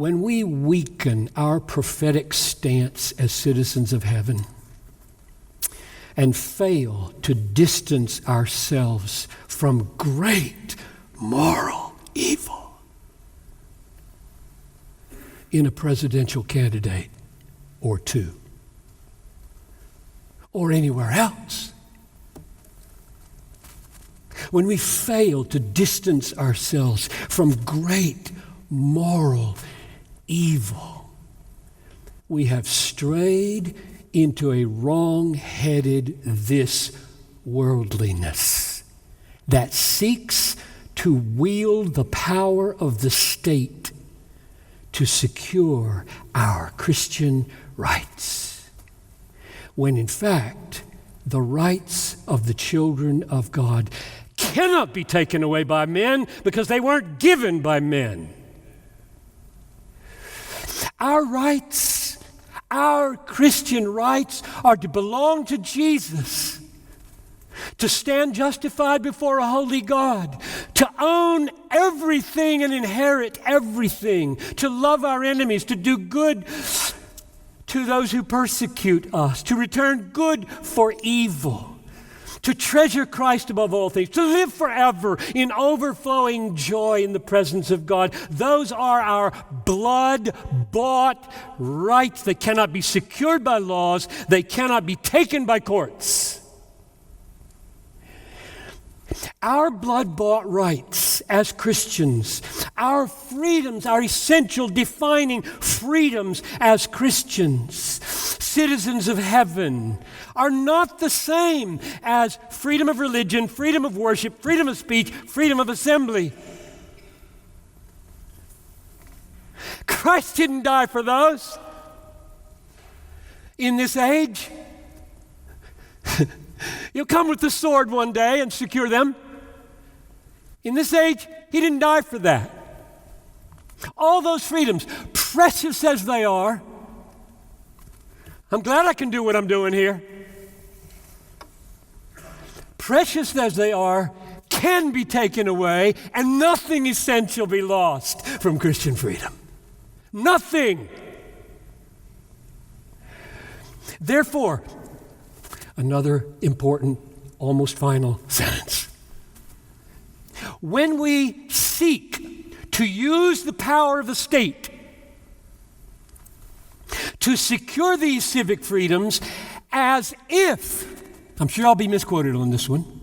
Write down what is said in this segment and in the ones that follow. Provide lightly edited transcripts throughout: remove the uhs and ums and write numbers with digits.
when we weaken our prophetic stance as citizens of heaven and fail to distance ourselves from great moral evil in a presidential candidate or two, or anywhere else, when we fail to distance ourselves from great moral evil, we have strayed into a wrong-headed this worldliness that seeks to wield the power of the state to secure our Christian rights, when in fact the rights of the children of God cannot be taken away by men because they weren't given by men. Our rights, our Christian rights, are to belong to Jesus, to stand justified before a holy God, to own everything and inherit everything, to love our enemies, to do good to those who persecute us, to return good for evil, to treasure Christ above all things, to live forever in overflowing joy in the presence of God. Those are our blood-bought rights. They cannot be secured by laws. They cannot be taken by courts. Our blood-bought rights as Christians, our freedoms, our essential defining freedoms as Christians, citizens of heaven, are not the same as freedom of religion, freedom of worship, freedom of speech, freedom of assembly. Christ didn't die for those in this age. He'll come with the sword one day and secure them. In this age, he didn't die for that. All those freedoms, precious as they are, I'm glad I can do what I'm doing here. Precious as they are, can be taken away, and nothing essential be lost from Christian freedom. Nothing. Therefore, another important, almost final sentence. When we seek to use the power of the state to secure these civic freedoms as if, I'm sure I'll be misquoted on this one,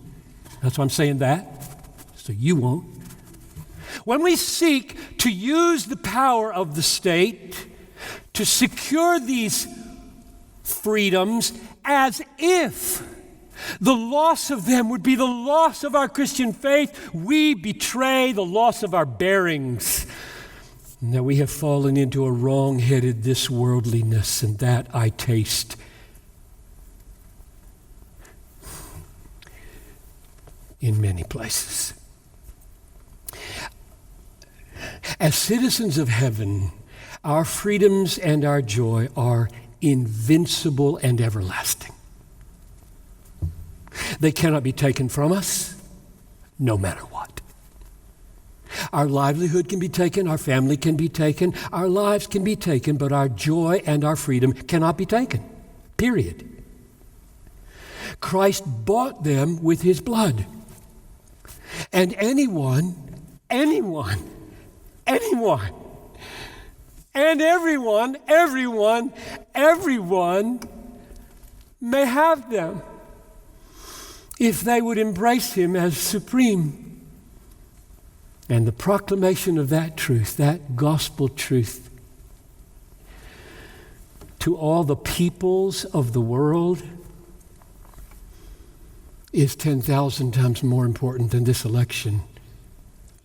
that's why I'm saying that, so you won't. When we seek to use the power of the state to secure these freedoms as if the loss of them would be the loss of our Christian faith, we betray the loss of our bearings. Now we have fallen into a wrong-headed this worldliness, and that I taste. In many places. As citizens of heaven, our freedoms and our joy are invincible and everlasting. They cannot be taken from us, no matter what. Our livelihood can be taken, our family can be taken, our lives can be taken, but our joy and our freedom cannot be taken, period. Christ bought them with his blood. And anyone, and everyone may have them if they would embrace him as supreme. And the proclamation of that truth, that gospel truth, to all the peoples of the world is 10,000 times more important than this election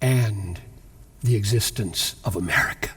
and the existence of America.